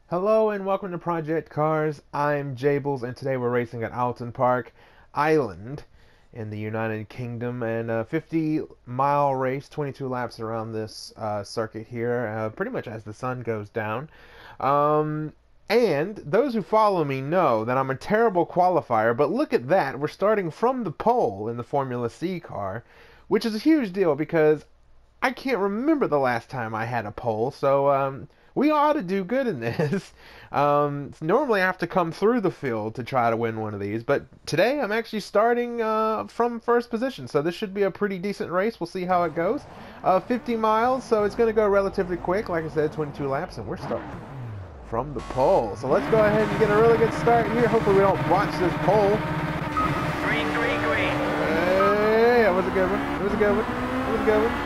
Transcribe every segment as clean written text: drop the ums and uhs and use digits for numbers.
Hello and welcome to Project Cars. I'm Jables and today we're racing at Oulton Park, Ireland in the United Kingdom, and a 50-mile race, 22 laps around this circuit here, pretty much as the sun goes down. Um, and those who follow me know that I'm a terrible qualifier, but look at that. We're starting from the pole in the Formula C car, which is a huge deal because I can't remember the last time I had a pole, so we ought to do good in this. Normally I have to come through the field to try to win one of these, but today I'm actually starting from first position, so this should be a pretty decent race. We'll see how it goes. 50 miles, so it's going to go relatively quick. Like I said, 22 laps, and we're starting from the pole. So let's go ahead and get a really good start here. Hopefully we don't watch this pole. Green, green, green. Hey, that was a good one. It was a good one. It was a good one.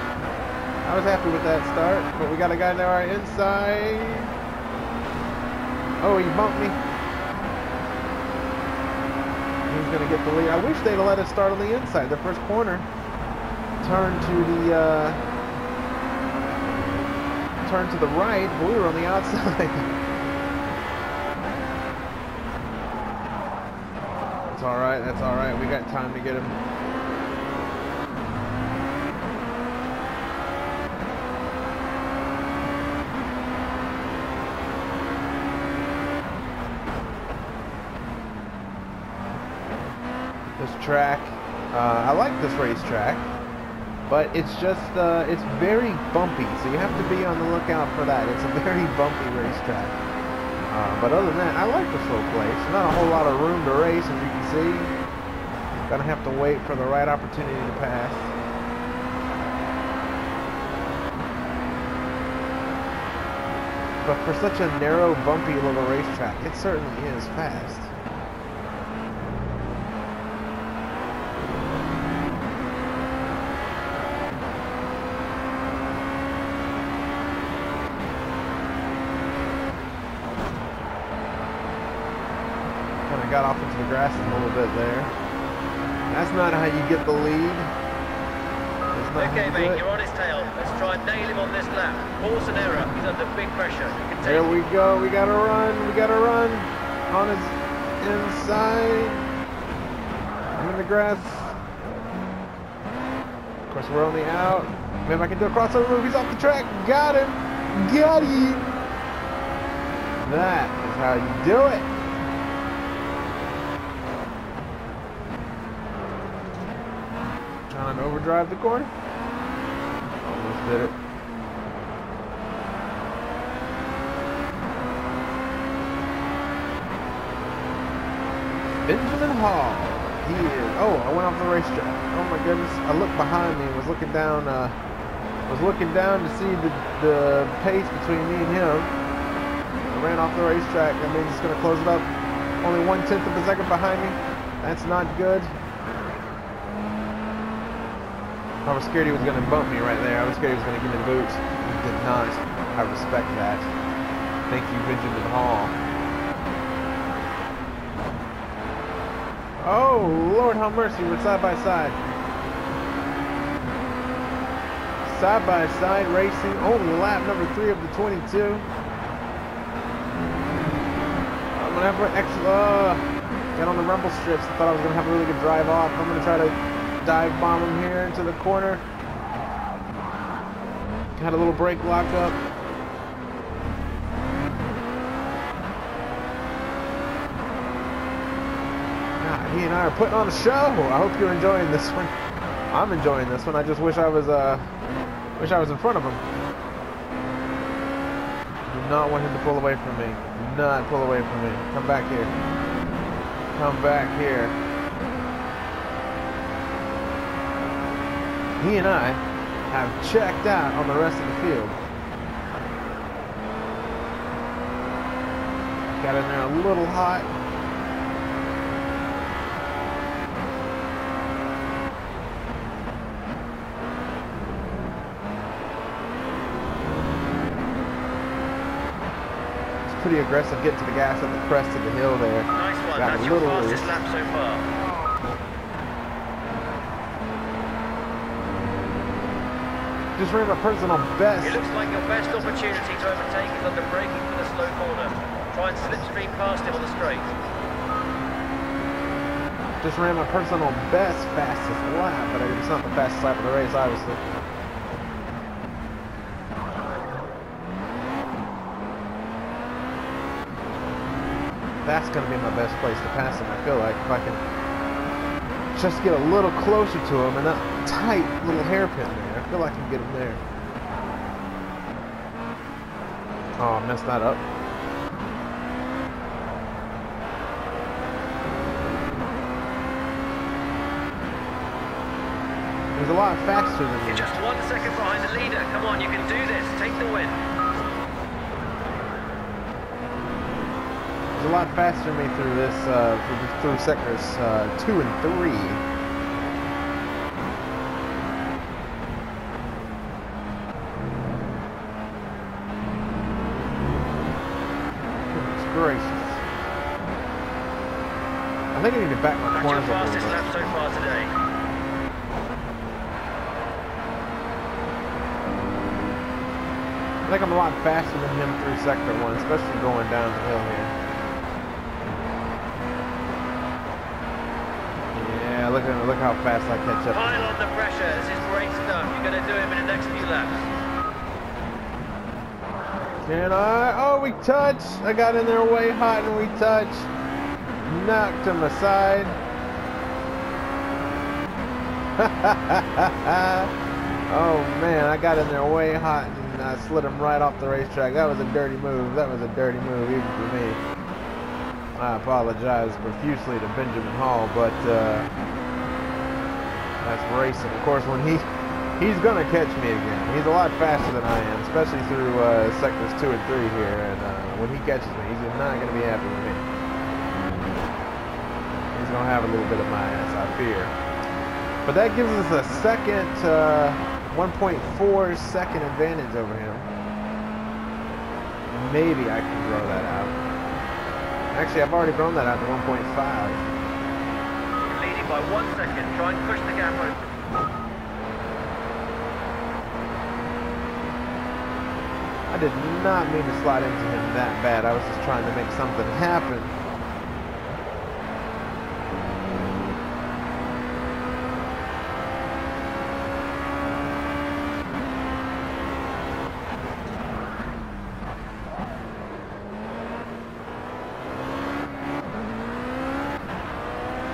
I was happy with that start, but we got a guy now inside. Oh, he bumped me. He's going to get the lead. I wish they'd let us start on the inside. The first corner turned to the right, but we were on the outside. That's all right. That's all right. We got time to get him. This track, I like this racetrack, but it's just, it's very bumpy, so you have to be on the lookout for that. It's a very bumpy racetrack. But other than that, I like this little place. Not a whole lot of room to race, as you can see. Gonna have to wait for the right opportunity to pass. But for such a narrow, bumpy little racetrack, it certainly is fast. Kind of got off into the grass a little bit there. That's not how you get the lead. Okay, mate, you're on his tail. Let's try and nail him on this lap. Pause and error. He's under big pressure. There we go. We gotta run. We gotta run. On his inside. I'm in the grass. Of course, we're only out. Maybe I can do a crossover move. He's off the track. Got him. Got him. That is how you do it. Trying to overdrive the corner. Almost did it. Benjamin Hall. He is. Oh, I went off the racetrack. Oh my goodness! I looked behind me and was looking down. To see the pace between me and him. I ran off the racetrack. That means it's going to close it up. Only 1/10 of a second behind me. That's not good. I was scared he was going to bump me right there. I was scared he was going to give me the boots. He did not. I respect that. Thank you, Benjamin Hall. Oh, Lord have mercy. We're side by side. Side by side racing. Only lap number 3 of the 22. I'm going to have an extra... Got on the rumble strips. I thought I was going to have a really good drive off. I'm going to try to dive bomb him here into the corner. Had a little brake lock up. He and I are putting on a show. I hope you're enjoying this one. I'm enjoying this one. I just wish I was in front of him. Do not want him to pull away from me. Do not pull away from me. Come back here. Come back here. He and I have checked out on the rest of the field. Got in there a little hot. It's pretty aggressive getting to the gas at the crest of the hill there. Nice one. Got That's a your little fastest loose. lap so far. Just ran my personal best. It looks like your best opportunity to overtake is under braking for the slow corner. Try and slipstream past him on the straight. Just ran my personal best fastest lap, but it's not the fastest lap of the race, obviously. That's going to be my best place to pass him, I feel like, if I can just get a little closer to him and that tight little hairpin there. I feel like I can get him there. Oh, I messed that up. He's a lot faster than me. You're just 1 second behind the leader. Come on, you can do this. Take the win. He's a lot faster than me through this, through sectors 2 and 3. Goodness gracious. I think I need to back my That's corners your a little fastest bit. lap so far today. I think I'm a lot faster than him through sector 1, especially going down the hill here. Yeah, look how fast I catch up. Pile on the pressure. This is great stuff. You're going to do him in the next few laps. Can I? Oh, we touched. I got in there way hot and we touched. Knocked him aside. Oh man, I got in there way hot and I slid him right off the racetrack. That was a dirty move. That was a dirty move even for me. I apologize profusely to Benjamin Hall, but that's racing. Of course, when he's gonna catch me again. He's a lot faster than I am, especially through sectors 2 and 3 here. And when he catches me, he's not gonna be happy with me. He's gonna have a little bit of my ass, I fear. But that gives us a second, 1.4 second advantage over him. Maybe I can grow that out. Actually, I've already grown that out to 1.5. You're leading by 1 second. Try and push the gap open. I did not mean to slide into him that bad. I was just trying to make something happen.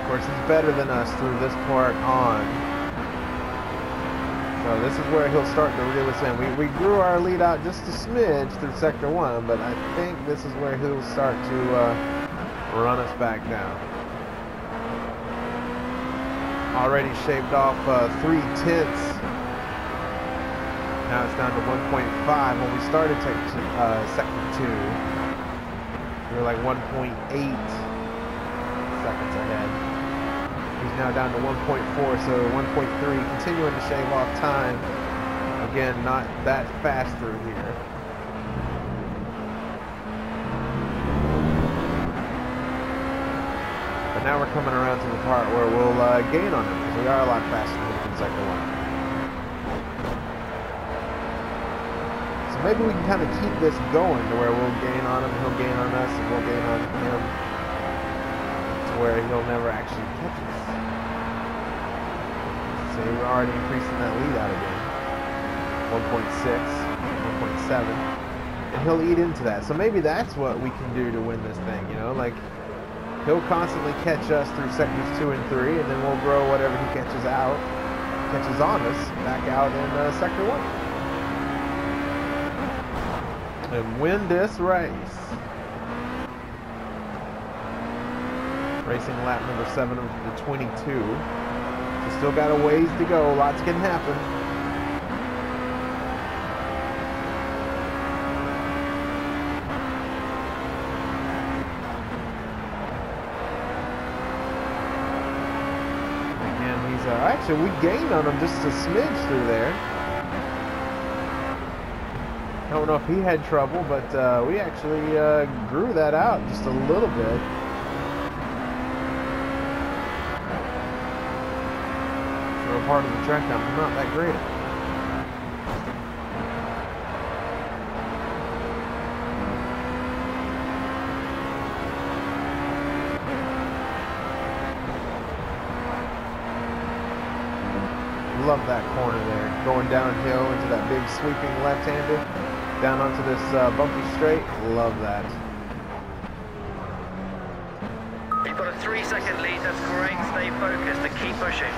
Of course, he's better than us through this part on. So this is where he'll start to reel us in. We grew our lead out just a smidge through sector 1, but I think this is where he'll start to run us back down. Already shaved off 3/10. Now it's down to 1.5. When we started sector 2, we were like 1.8 seconds ahead. He's now down to 1.4, so 1.3, continuing to shave off time. Again, not that fast through here. But now we're coming around to the part where we'll gain on him, because we are a lot faster than him in sector 1. So maybe we can kind of keep this going to where we'll gain on him, he'll gain on us, and we'll gain on him, to where he'll never actually catch us. See, we're already increasing that lead out again. 1.6, 1.7. And he'll eat into that. So maybe that's what we can do to win this thing, you know? Like, he'll constantly catch us through sectors 2 and 3, and then we'll grow whatever he catches on us, back out in sector 1. And win this race. Racing lap number 7 of the 22. So still got a ways to go. Lots can happen. Again, he's actually we gained on him just a smidge through there. I don't know if he had trouble, but we actually grew that out just a little bit. For a part of the track I'm not that great at. love that corner there. Going downhill into that big sweeping left-hander. Down onto this bumpy straight. Love that. You've got a 3-second lead. That's great. Stay focused and keep pushing.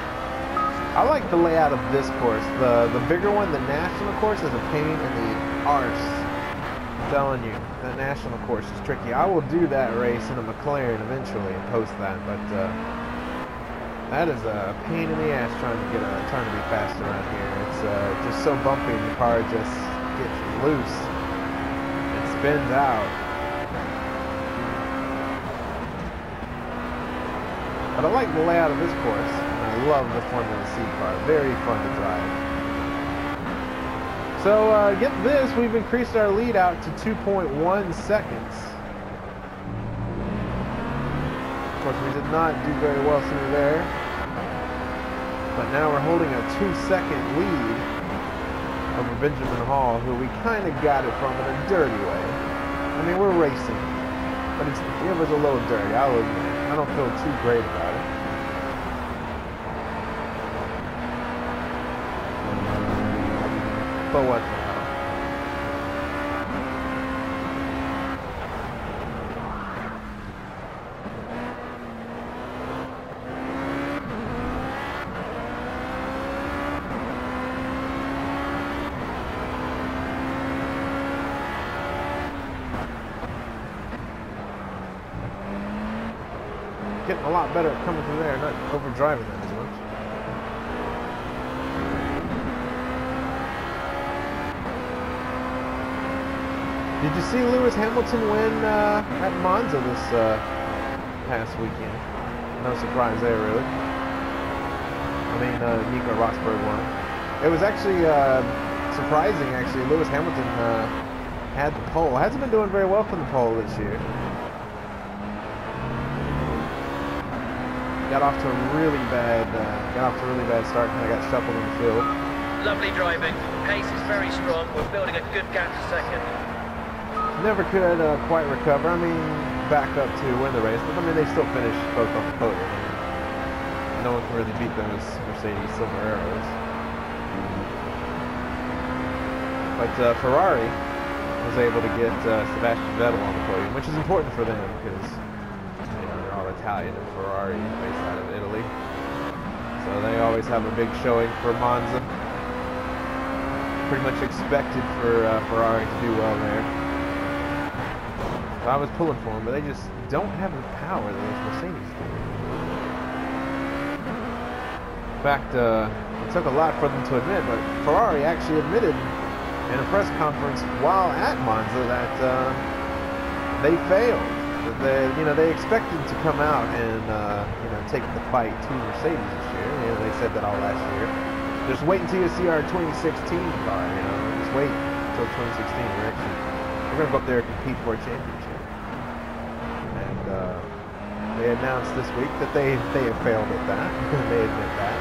I like the layout of this course. The bigger one, the national course, is a pain in the arse. I'm telling you, that national course is tricky. I will do that race in a McLaren eventually and post that, but that is a pain in the ass trying to be fast around here. It's just so bumpy, and the car just gets loose and spins out. But I like the layout of this course, and I love the Formula C car. Very fun to drive. So get this, we've increased our lead out to 2.1 seconds. Of course, we did not do very well through there. But now we're holding a 2-second lead over Benjamin Hall, who we kind of got it from in a dirty way. I mean, we're racing, but it was a little dirty, I'll admit. I don't feel too great about it. But what the hell? Getting a lot better at coming through there, not overdriving that as much. Did you see Lewis Hamilton win at Monza this past weekend? No surprise there, really. I mean, Nico Rosberg won. It was actually surprising, actually. Lewis Hamilton had the pole. Hasn't been doing very well from the pole this year. Got off to a really bad start, and I got shuffled in the field. Lovely driving. Pace is very strong. We're building a good gap to second. Never could quite recover. I mean, back up to win the race, but I mean, they still finished both on the podium. No one can really beat those Mercedes Silver Arrows. But Ferrari was able to get Sebastian Vettel on the podium, which is important for them because they're all Italian, and Ferrari is based out of Italy. So they always have a big showing for Monza. Pretty much expected for Ferrari to do well there. So I was pulling for them, but they just don't have the power that those Mercedes do. In fact, it took a lot for them to admit, but Ferrari actually admitted in a press conference while at Monza that they failed. That they expected to come out and take the fight to Mercedes this year. They said that all last year. Just wait until you see our 2016 car. Just wait until 2016. We're gonna go up there and compete for a championship. And they announced this week that they have failed at that. They admit that.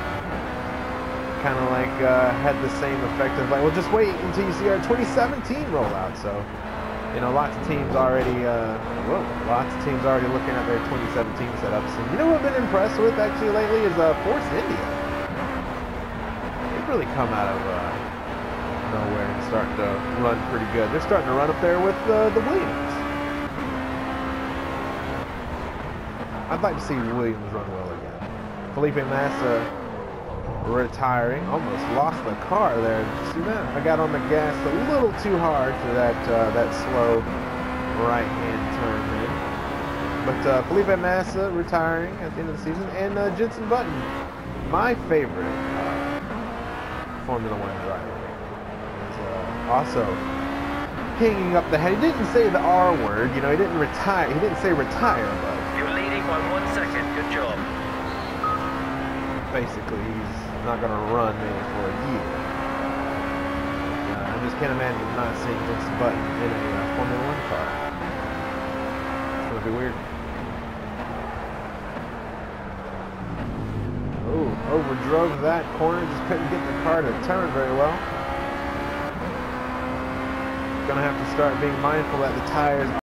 Kind of like had the same effect of like, well, just wait until you see our 2017 rollout. So, lots of teams already looking at their 2017 setups. And what I've been impressed with actually lately is Force India. They've really come out of nowhere and starting to run pretty good. They're starting to run up there with the Williams. I'd like to see Williams run well again. Felipe Massa retiring, almost lost the car there. Did you see that? I got on the gas a little too hard for that slow right-hand turn there. But Felipe Massa retiring at the end of the season, and Jenson Button, my favorite Formula One driver, is also hanging up the head. He didn't say the R word, he didn't retire. He didn't say retire, but you're leading by 1 second. Good job. Basically, he's not going to run maybe for a year. I just can't imagine not seeing Jenson Button in a Formula One car. It's going to be weird. Oh, overdrove that corner. Just couldn't get the car to turn very well. Going to have to start being mindful that the tires